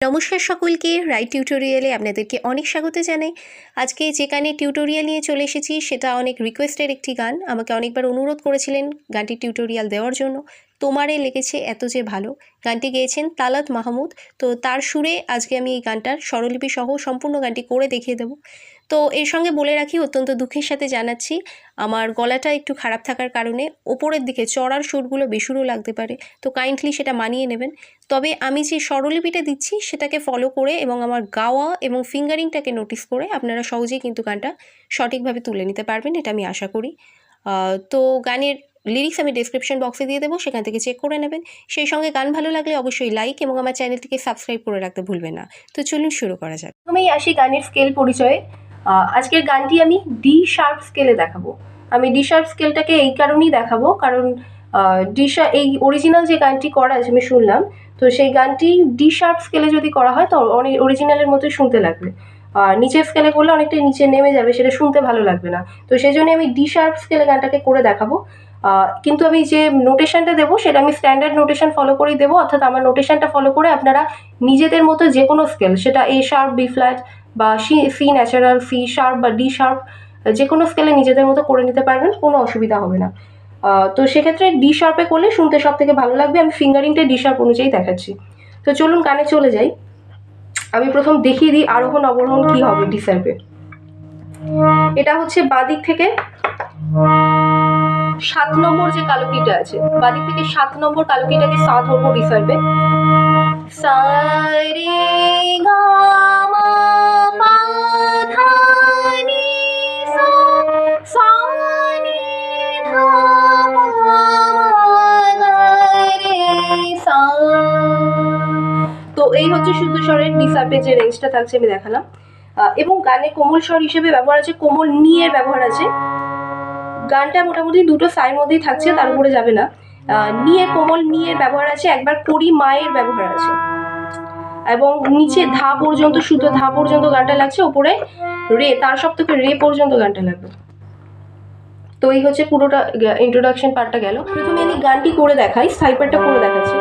নমস্কার সকলকে, রাইট টিউটোরিয়ালে আপনাদেরকে অনেক স্বাগত জানাই। আজকে যে গানের টিউটোরিয়াল নিয়ে চলে এসেছি সেটা অনেক রিকোয়েস্টের একটি গান। আমাকে অনেকবার অনুরোধ করেছিলেন গানটির টিউটোরিয়াল দেওয়ার জন্য। তোমারে লেগেছে এত যে ভালো গানটি গেয়েছেন তালাত মাহমুদ। তো তার সুরে আজকে আমি এই গানটার স্বরলিপি সহ সম্পূর্ণ গানটি করে দেখিয়ে দেবো। তো এর সঙ্গে বলে রাখি, অত্যন্ত দুঃখের সাথে জানাচ্ছি আমার গলাটা একটু খারাপ থাকার কারণে ওপরের দিকে চড়ার সুরগুলো বেসুরও লাগতে পারে, তো কাইন্ডলি সেটা মানিয়ে নেবেন। তবে আমি যে স্বরলিপিটা দিচ্ছি সেটাকে ফলো করে এবং আমার গাওয়া এবং ফিঙ্গারিংটাকে নোটিস করে আপনারা সহজেই কিন্তু গানটা সঠিকভাবে তুলে নিতে পারবেন, এটা আমি আশা করি। তো গানের লিরিক্স আমি ডেসক্রিপশন বক্সে দিয়ে দেবো, সেখান থেকে চেক করে নেবেন। সেই সঙ্গে গান ভালো লাগলে অবশ্যই লাইক এবং আমার চ্যানেলটিকে সাবস্ক্রাইব করে রাখতে ভুলবেন না। তো চলুন শুরু করা যাক। প্রথমেই আসি গানের স্কেল পরিচয়ে। আজকের গানটি আমি ডি শার্প স্কেলে দেখাবো। আমি ডি শার্প স্কেলটাকে এই কারণেই দেখাবো কারণ এই অরিজিনাল যে গানটি করা আছে আমি শুনলাম, তো সেই গানটি ডি শার্প স্কেলে যদি করা হয় তো অনেক অরিজিনালের মতোই শুনতে লাগবে। আর নিচের স্কেলে করলে অনেকটাই নিচে নেমে যাবে, সেটা শুনতে ভালো লাগবে না। তো সেই জন্য আমি ডি শার্প স্কেলে গানটাকে করে দেখাবো। কিন্তু আমি যে নোটেশনটা দেবো সেটা আমি স্ট্যান্ডার্ড নোটেশন ফলো করেই দেবো, অর্থাৎ আমার নোটেশনটা ফলো করে আপনারা নিজেদের মতো যে কোনো স্কেল, সেটা এ শার্প, বি ফ্ল্যাট বা সি ন্যাচারাল, সি শার্প বা ডি শার্প, যে কোনো স্কেলে নিজেদের মতো করে নিতে পারবেন, কোনো অসুবিধা হবে না। তো সেক্ষেত্রে ডি শার্পে করলে শুনতে সব থেকে ভালো লাগবে। আমি ফিঙ্গারিংটা ডি শার্প অনুযায়ী দেখাচ্ছি। তো চলুন গানে চলে যাই। আমি প্রথম দেখিয়ে দিই আরোহণ অবরোহণ কি হবে ডি শার্পে। এটা হচ্ছে বাঁদিক থেকে 7 নম্বর যে কালকিটা আছে, বাঁদিক থেকে 7 নম্বর কালকিটাকে সা ধরবো ডি শার্পে। সা রে গা মা পা ধা নি সা, সা নি ধা পা গা রে সা। তো এই হচ্ছে শুদ্ধ স্বরের ডি শার্পের যে রেঞ্জটা থাকছে আমি দেখালাম। এবং গানে কোমল স্বর হিসেবে ব্যবহার আছে কোমল নি এর ব্যবহার আছে। গানটা মোটামুটি দুটো সাইর মধ্যেই থাকছে, তার উপরে যাবে না। নিয়ে কোমল নিয়ের ব্যবহার আছে, একবার করি মায়ের ব্যবহার আছে, এবং নিচে ধা পর্যন্ত, শুদ্ধ ধা পর্যন্ত গানটা লাগছে, ওপরে রে, তার সপ্তকে রে পর্যন্ত গানটা লাগবে। তো এই হচ্ছে পুরোটা ইন্ট্রোডাকশন পার্টটা গেল। প্রথমে আমি গানটি করে দেখাই, স্থায়ী পার্টটা করে দেখাচ্ছি।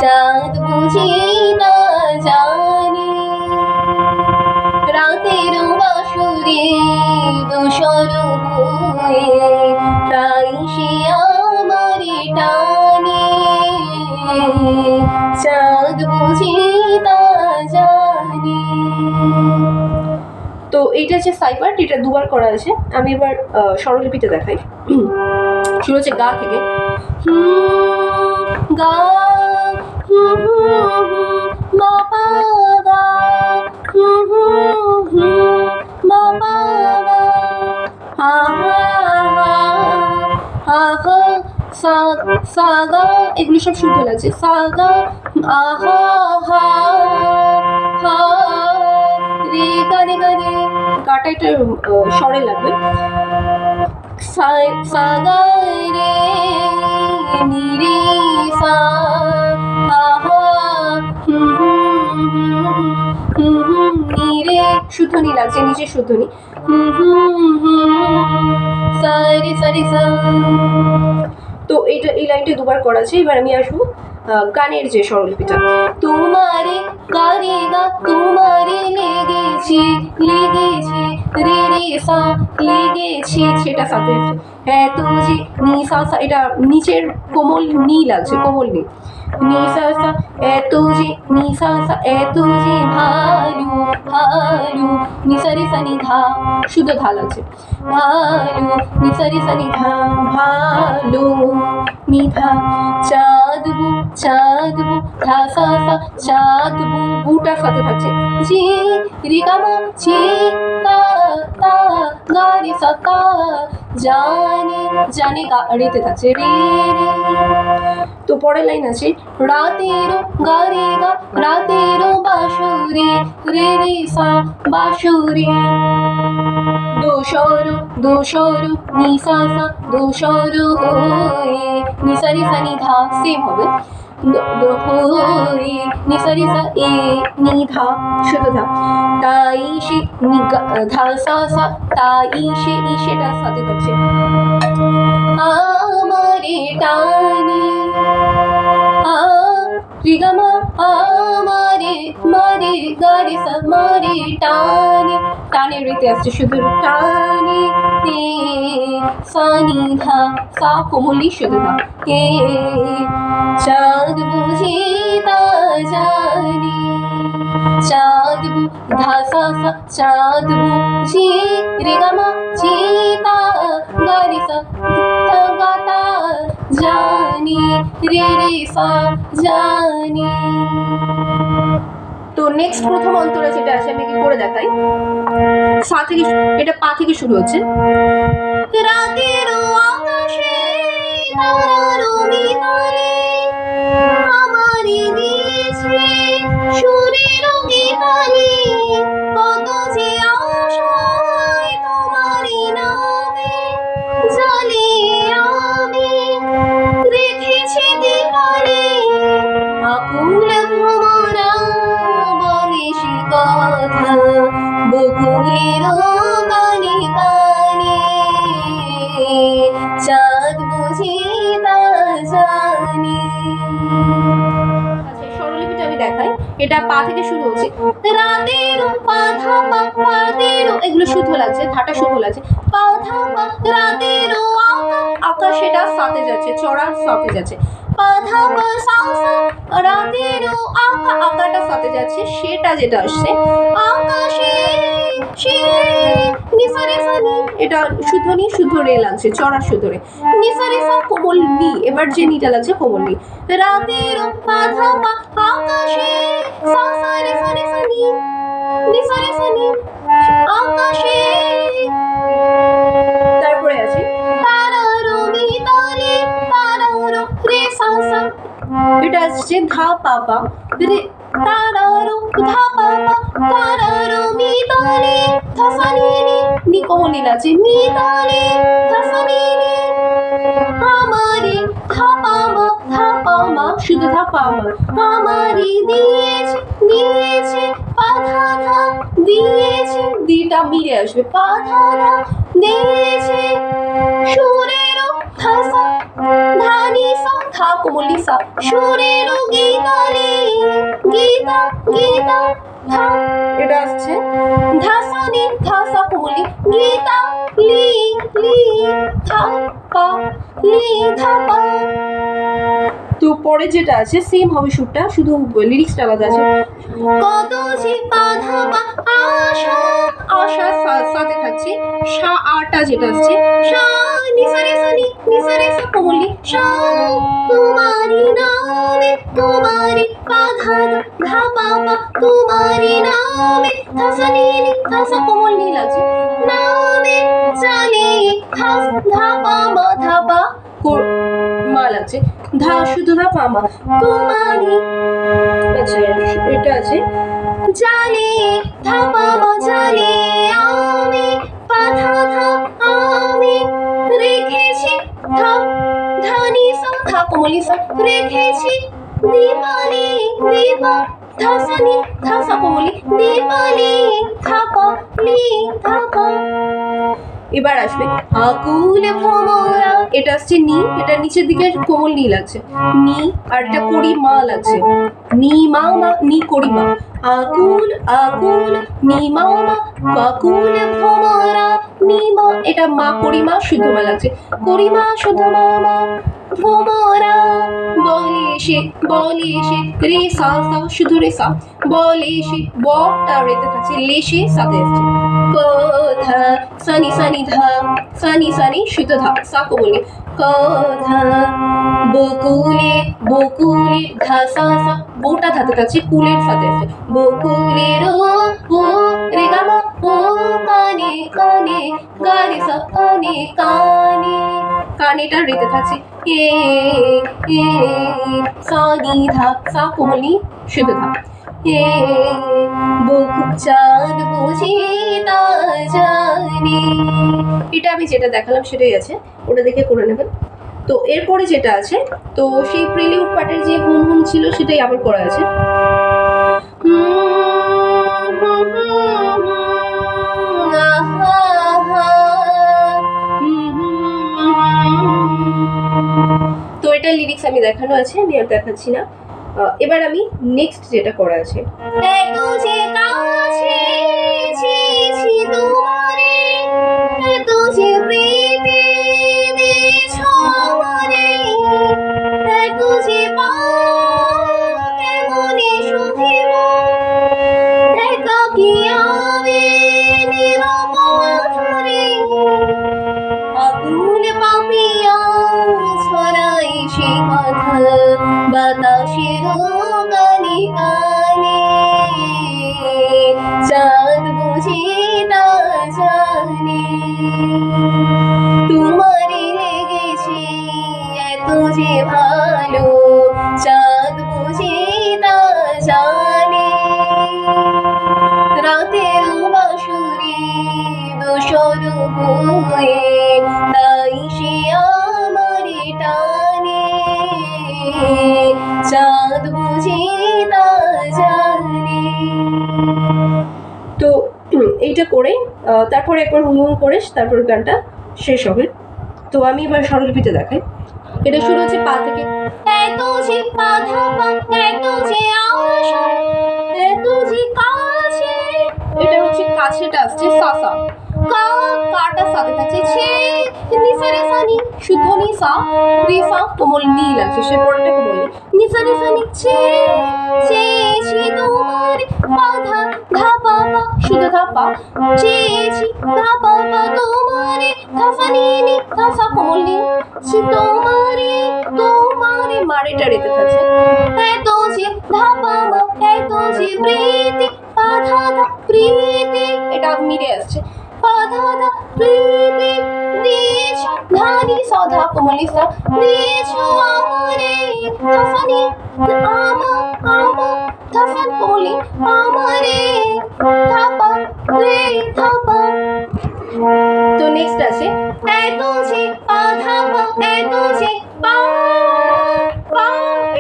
চাঁদ বুঝি না জানি রাতের বাসুরে দোসর হয়ে তাই সে আমারে টানে, চাঁদ বুঝি না জানি। তো এইটা হচ্ছে সাইপার্ট, এটা দুবার করা আছে। আমি এবার স্বরলিপিটা দেখাই। শুরু হচ্ছে গা থেকে, গা মা পা গা মা পা গা হা হা হা সা, সা গা, এগুলো সব শুদ্ধ লাগছে। সা গা আহা হা হা রে গা রে গা রে, গাটা এটা স্বরে লাগবে। সা গা রে নি রে সা আহা নি রে, শুদ্ধ নি লাগছে, নিচে শুদ্ধ নি, সা রে সা রে সা। তো এইটা এই লাইনটা দুবার করা আছে। এবার আমি আসবো গানের যে স্বরলিপিটা। তোমারে গা রে গা, তোমারে লেগেছে লেগেছে রে রে সা, লেগেছে, সেটা সাথে আছে। হ্যাঁ তো যে নি সা সা, এটা নিচের কোমল নি লাগছে, কোমল নি, নি সা সা, এত যে নি সা সা, এত যে ভালো ভালো, নি সা রে সা নি ধা, শুদ্ধ ধা লাগছে, ভালো নি সা রে সা নি ধা, ভালো নি ধা, চাঁদ বু ধা সা সা, চাঁদ বুটা সাথে থাকছে, যে রে গা মা যে তা তা গা রে সা তা, জানে জানে গা রেতে থাকছে রে রে। তো পরের লাইন আছে রাতেরও গা রে গা, রাতেরও বাসুরে রে রে সা, বাসুরে। দো সরু দো সরু নি সা সা দো সরু হয়ে নি সা রে সা নি ধা সেম হবে দো হয়ে নি সা রে সা এ নি ধা শুধু ধা তাই সে নি ধা সা সা তাই সে ইসেটা সাথে থাকছে আমারে টানে রিগামা আমারে মারে গারে সা মারে টানে টানে রেতে আসছে শুধু টানে তে সানি ধা সা কোমলি শুধু ধা কে চাঁদ বুঝে তা জানি চাঁদ বু ধা সা সা চাঁদ বুঝে রেগামা চেতা গারে সা তা গাতা জানি রে রে সা জানি। তো নেক্সট প্রথম অন্তরা যেটা আছে আমি কি করে দেখাই সা থেকে এটা পা থেকে শুরু হচ্ছে রাতের আকাশে তারার মিতালে আমারে দিয়েছে সুরের গীতালি কত যে আশায় তোমারই নামে জলে আমি রেখেছি দিবারে আকুল ভ্রমরা বলে সে কথা বকুলের কানে কানে চাঁদ বুঝি তা জানি। স্বরলিপিটা আমি দেখাই এটা পা থেকে শুরু হচ্ছে রাতের পাধা পা পাতের এগুলো শুদ্ধ লাগছে ধাটা শুদ্ধ লাগছে পাধা পা রাতের আকাশ সেটা সাথে যাচ্ছে চড়ার সাথে যাচ্ছে পাধা পা সা সা রাতের আকাটা সাথে যাচ্ছে সেটা যেটা আসছে আকাশে সে নিসা রে সা নি এটা শুদ্ধ নি শুদ্ধ রে লাগছে চড়া শুদ্ধ রে নিসা রে সা কোমল নি এবার যে নিটা লাগছে কোমল নি রাতের পাধা পা আকাশে সা সা রে সা নি নিসা রে সা নি আকাশে তারপরে আছে তারারো মিতালে তারারো রে সা সা এটা আসছে ধা পা পা রে তারারো ধা পা পা তারারো মিতালে ধা সা নি নি কোমল নি লাগছে মিতালে ধা সা নি আমারে ধা পা মা শুধু ধা পা মা আমারে দিয়েছে দিয়েছে পাধা ধা দিয়েছে দিটা মিলে আসবে পাধা ধা দিয়েছে সুরের ধা ধানি সা ধা কোমলি সা সুরের গীতালি গীতা গীতা ধা এটা আসছে ধাসানি ধাসা কোমলি গীতা লি লি ধা পা লি ধা পা। তো পরে যেটা আছে সেম হবে সুরটা শুধু লিরিক্সটা আলাদা আছে কত যে বাধা বা আশা আশা সাথে থাকছে সা আটা যেটা আসছে সা নিসা রে সা নি নিসা রে সা কোমলি সা তোমারি নামে তোমারি বাধা ধা পা পা তোমারি নামে ধা নি ধা সা কোমলি লাগছে নামে চলে ধা পা মা ধা পা মা লাগছে ধা শুধু ধা পা মা তোমারি আচ্ছা এটা আছে জালে ধা পা মা জালে আমি পাধা ধা আমি রেখেছি ধা ধানি সা ধা কোমলি সা রেখেছি দীপালি দীপা ধাসানি ধাসা কোমলি দীপালি ধা পা লি ধা পা। এবার আসবে আকুল ভ্রমরা এটা আসছে নি এটা নিচের দিকে কোমল নি লাগছে নি আর এটা করি মা লাগছে নি মা মা নি করি মা আকুল আকুল নি মা মা আকুল ভ্রমরা নি মা এটা মা করি মা শুদ্ধ মা লাগছে করি মা শুদ্ধ মা মা ভ্রমরা বলে এসে রে সা সা শুধু রে সা বলে এসে বটা রেতে থাকছে লেসে সাথে আসছে কথা সানি সানি ধা সানি সানি শুদ্ধ ধা সা কোমলি কথা বকুলে বকুলে ধা সা সা বোটা ধাতে থাকছে কুলের সাথে আসছে বকুলের ও রে গা মা ও কানে কানে গা রে সা কানে কানে কানেটা রেতে থাকছে এ সা নি ধা সা কোমলি শুদ্ধ ধা হে বুক চাঁদ বুঝি তা জানি। এটা আমি যেটা দেখালাম সেটাই আছে, ওটা দেখে করে নেবেন। তো এরপরে যেটা আছে, তো সেই প্রিলিউড পার্টের যে হুম হুম ছিল সেটাই আবার করা আছে। তো এটা লিরিক্স আমি দেখানো আছে, আমি আর দেখাচ্ছি না। এবার আমি নেক্সট যেটা করা আছে, বাতাসের গানে গানে চাঁদ বুঝি তা জানে। তোমারে লেগেছে এত যে ভালো, চাঁদ বুঝি তা জানে। রাতের বাঁশুরি দোসর হয়ে তাই সে আমারে টানে, চাঁদ বুঝি তা জানে। তো এইটা করে তারপরে একবার হুম করে তারপর গানটা শেষ হবে। তো আমি এবার স্বরলিপিতে দেখাই। এটা শুরু হচ্ছে পা থেকে, এত যে পা ধা পা, এত যে আশা, এত যে কাছে, এটা হচ্ছে কাছেটা আসছে সা সা, কা কাটা সাথে থাকছে, ছে নি সা রে সা নি, শুদ্ধ নি সা, রে সা কোমল নি লাগছে, সে পরেরটা কোমল নি সা রে সা নি, ছে চেয়েছি তোমার পা ধা ধা পা পা, শুদ্ধ ধা পা, চেয়েছি ধা পা পা তোমারে, ধা সা নি নি, ধা সা কোমল নি, তোমারে তোমারে মারেটা রেতে থাকছে, এত যে ধা পা মা, এত যে প্রীতি, পা ধা ধা প্রীতি, এটা মিরে আসছে, পা ধা ধা প্রীতি দিয়েছ, ধা নি সা ধা কোমল সা, দিয়েছ আমারে, ধা সা নি আমা আমা, ধা সা কোমল আমারে, ধা পা রে ধা পা। তো নেক্সট আছে, এত যে পা ধা পা, এত যে পা পা,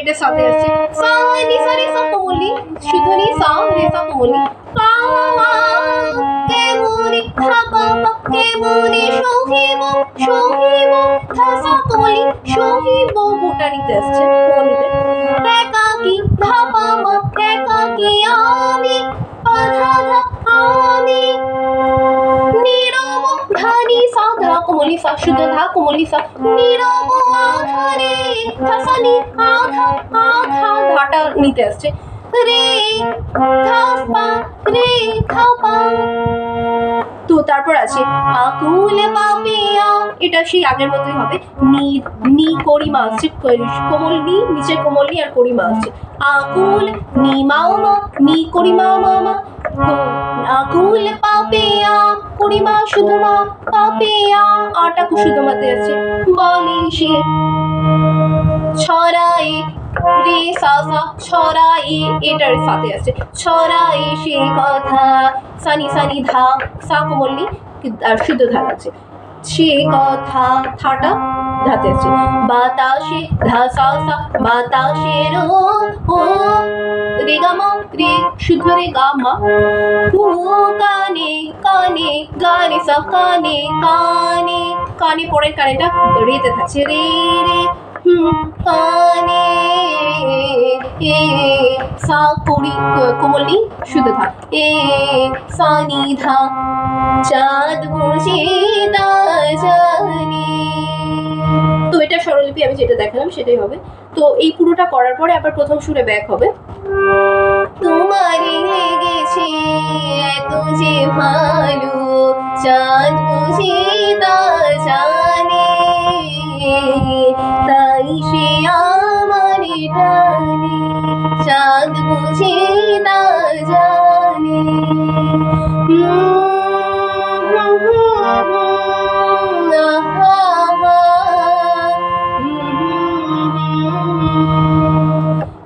এটা সাথে আছে, সা নি সা রে সা কোমলি, শুদ্ধ নি সা রে সা কোমলি, পা কেমনে ধা পা পা, কেমনে সহিব সহিব, ধা সা কোমলি সহিব, মোটা নিতে আসছে কোমলিতে, একাকি ধা পা মা, একাকি আমি, পা ধা ধা আমি, নীরব ধানি সা ধা কোমলি সা, শুদ্ধ ধা কোমলি সা, নীরব আধারে, ধা সা নি আধা আধা, ধাটা নিতে আসছে, রে ধা পা রে ধা পা। তো তারপর আছে আকুল পাপিয়া, এটা সেই আগের মতোই হবে, নি নি করিমা আসছে, কোমল নি নিচে কোমল নি আর করিমা আসছে, আকুল নি মাও মা, নি করিমা মামা, আকুল পাপিয়া করিমা শুধু মা, পাপিয়া আটাকু শুধু মাতে আছে, বলে সে ছড়াই রে সা সা, ছড়াই এটার সাথে আছে, ছড়াই সে কথা, সানি সানি ধা সা কোমলি আর শুদ্ধ ধা আছে, সে কথা থাটা ধাতে আছে, বাতাসে ধা সা সা, বাতাসের ও রে গা মা, রে শুদ্ধ রে গা মা, কানে কানে গানে সা, কানে কানে কানে পরের কানেটা রেতে থাকছে, রে রে কানে এ সা করি কোমলি শুদ্ধ ধা, এ সা নি ধা, চাঁদ বুঝি তা জানি। তো এটা স্বরলিপি আমি যেটা দেখালাম সেটাই হবে। তো এই পুরোটা করার পরে আবার প্রথম সুরে ব্যাক হবে, তোমারে লেগেছে এত যে ভালো, চাঁদ বুঝি তা জানে, তাই সে আমারে টানে, চাঁদ বুঝি তা জানে।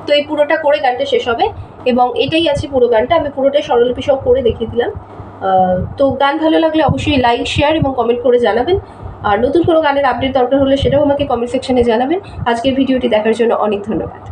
তো এই পুরোটা করে গানটা শেষ হবে। এবং এটাই আছে পুরো গানটা। আমি পুরোটাই স্বরলিপি সহ করে দেখিয়ে দিলাম। তো গান ভালো লাগলে অবশ্যই লাইক, শেয়ার এবং কমেন্ট করে জানাবেন। আর নতুন কোনো গানের আপডেট দরকার হলে সেটাও আমাকে কমেন্ট সেকশনে জানাবেন। আজকের ভিডিওটি দেখার জন্য অনেক ধন্যবাদ।